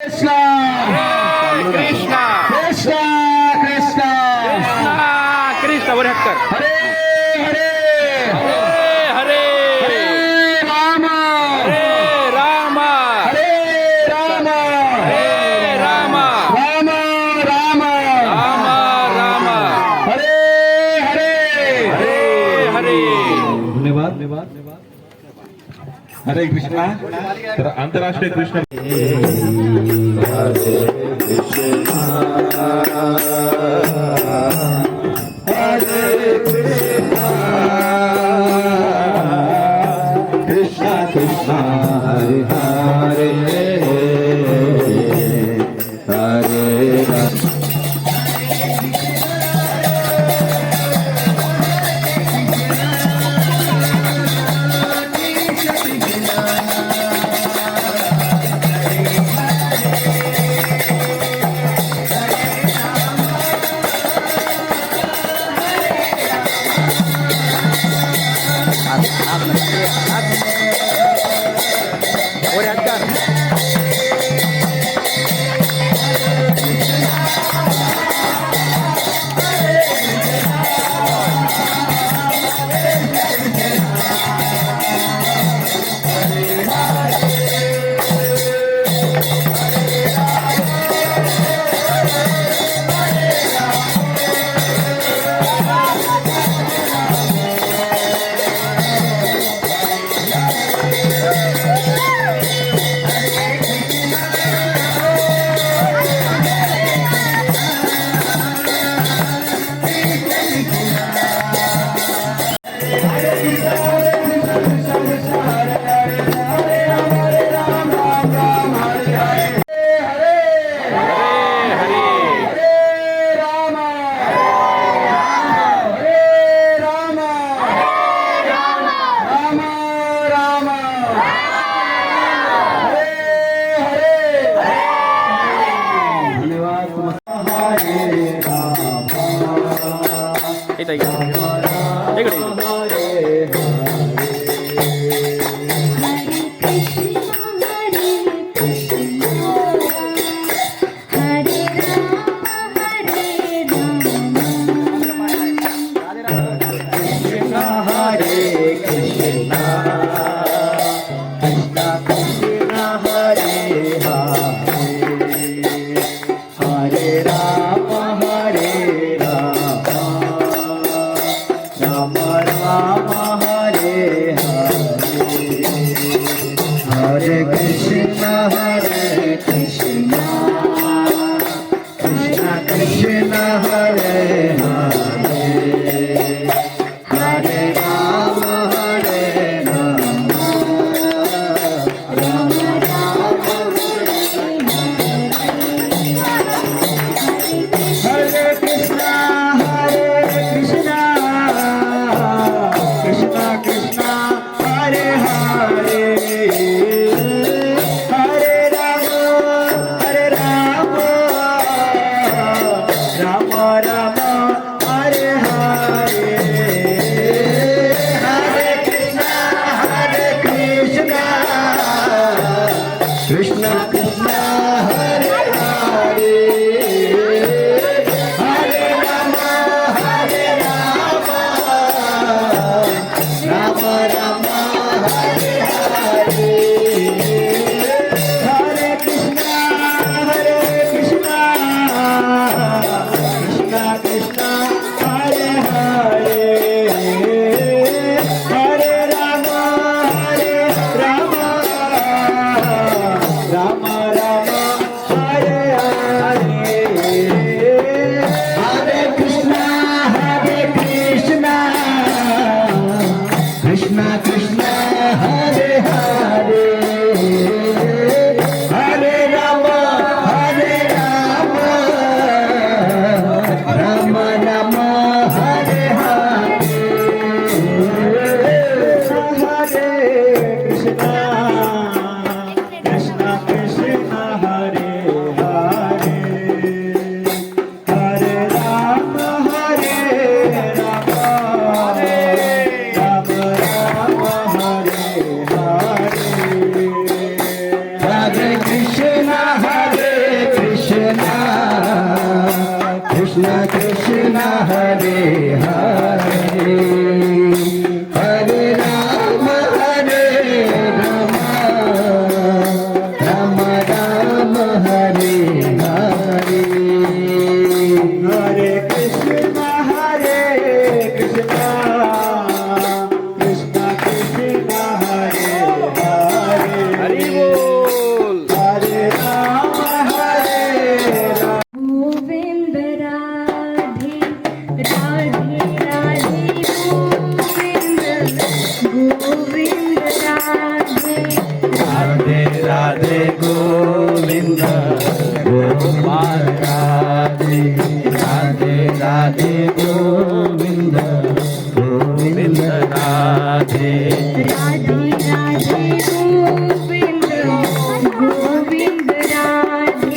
कृष्णा कृष्णा कृष्णा कृष्णा कृष्णा वर हात कर. हरे हरे हरे हरे हरे राम हरे राम हरे राम हरे राम राम राम राम राम हरे हरे हरे हरे. धन्यवाद हरे कृष्णा. तर आंतरराष्ट्रीय कृष्ण कृष्णा कृष्णा हरे हरे हरे राम. वर हात कर. हरे हरे हरे राम हरे राम राम राम हरे हरे. धन्यवाद. हरे राम इथं इकडे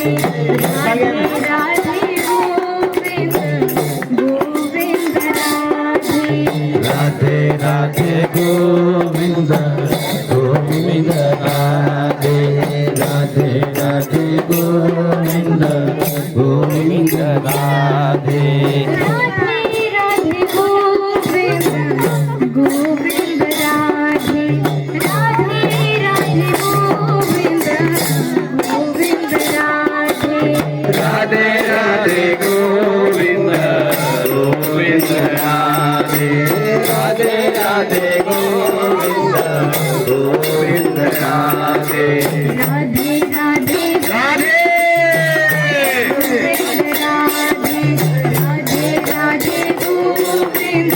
Radhe Radhe Govind Govind Radhe Radhe Govind Govind Radhe Radhe Radhe Govind Govind Radhe Radhe Radhe Govind Govind Radhe Radhe Radhe Govind Govind Radhe Radhe Radhe Govind Govind Radhe Radhe Radhe Govind Govind Radhe Radhe Radhe Radhe Govind Radhe Radhe Radhe Govind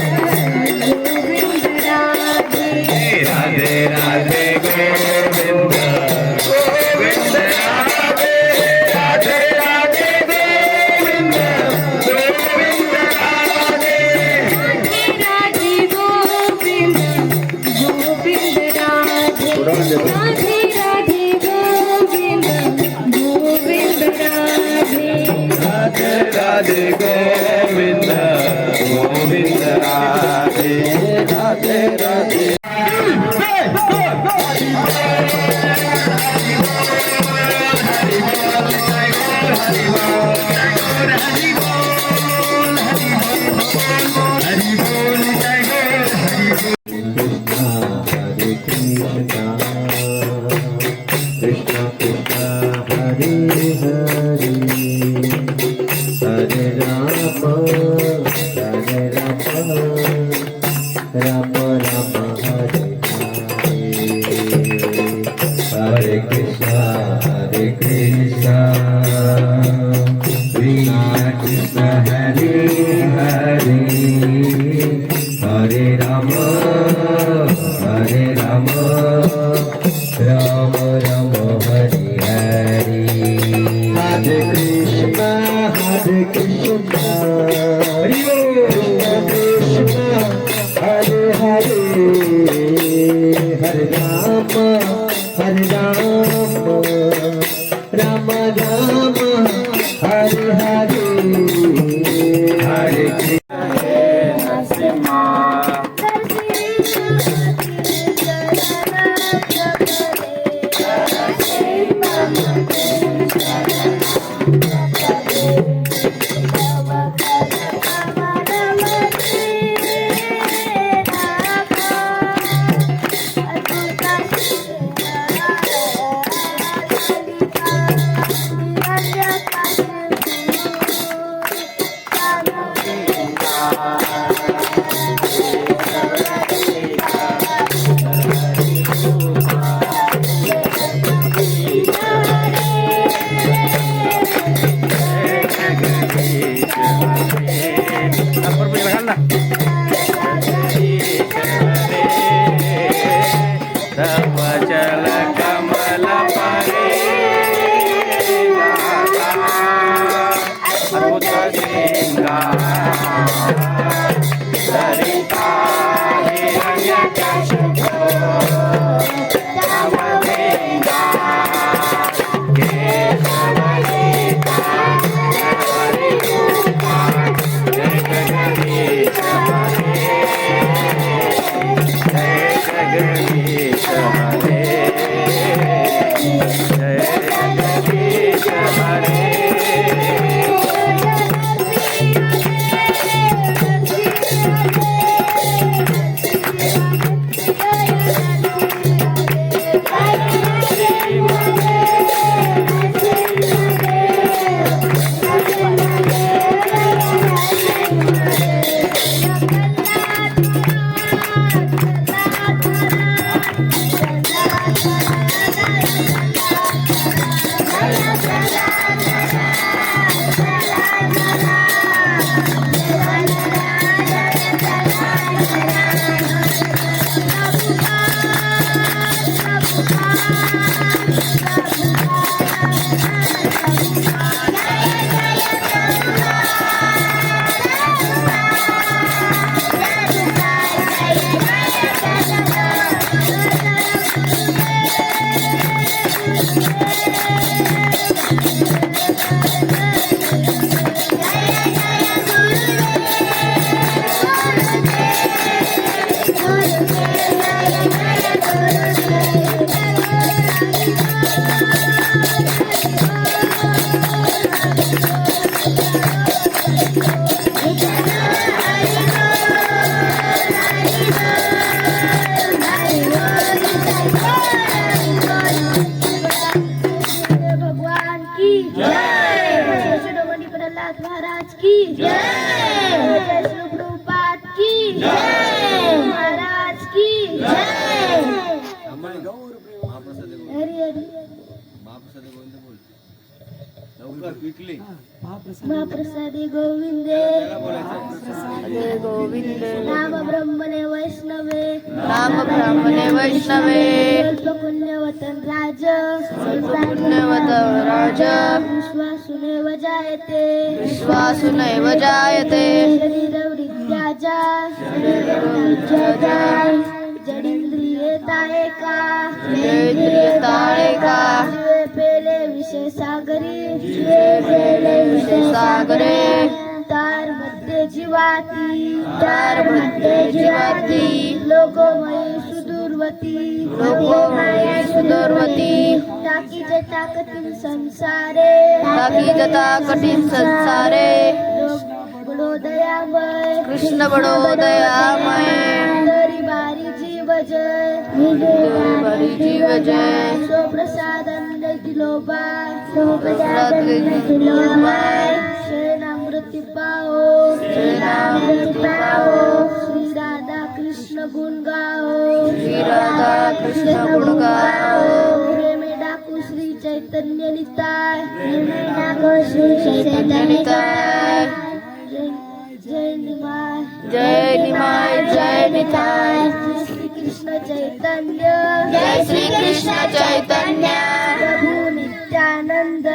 Govind Radhe Radhe Radhe Govind Govind Radhe Radhe Radhe Govind Govind Radhe Radhe Radhe Govind Govind Radhe Radhe Radhe Govind Govind Radhe Radhe Radhe Govind Govind Radhe Radhe Radhe Krishna Krishna Hare Hare Hare Rama Hare Rama Rama Rama Hare Hare Hare Krishna Krishna Krishna Hare Hare Hare Rama Rama Rama Hare Hare Hare Krishna Krishna Krishna Hare Hare Hare Rama Rama Rama Hare Hare Hare Krishna की जय शिरोमणी प्रल्हाद महाराज की जय जय श्री प्रभुपाद की जय महाराज की जय हरी हरी महाप्रसादी गोविंदे गोविंदे नाम ब्रह्मणे वैष्णवे नाम ब्राह्मणे वैष्णवे पुण्यवतन राज पुण्यवतं राज विश्वासुनेव जायते विश्वासुनैव जायते शरीरवृत्त्याजा जडिंद्रियेता एका इंद्रियताळेका जीवे पेले विषय सागरी सागरे तार मध्ये जीवाती जीवाती लोकोमयी सुदूरवती लोकोमयी सुदूरवती टाकीचे टाकतील संसारे ताकी जता कठीण संसारे बडो दयामय कृष्ण बडो दयामय तरी बारी जीव जय बरी जीव जय सो प्रसादन दिलोबा शरणामृती पाओ श्री राधा कृष्ण गुण गाओ श्री राधा कृष्ण गुण गाओ प्रेमे डाकू श्री चैतन्य निताय निताय जय निमाय जय निमाय जय निताय श्री कृष्ण चैतन्य जय श्री कृष्ण चैतन्य प्रभु नित्यानंद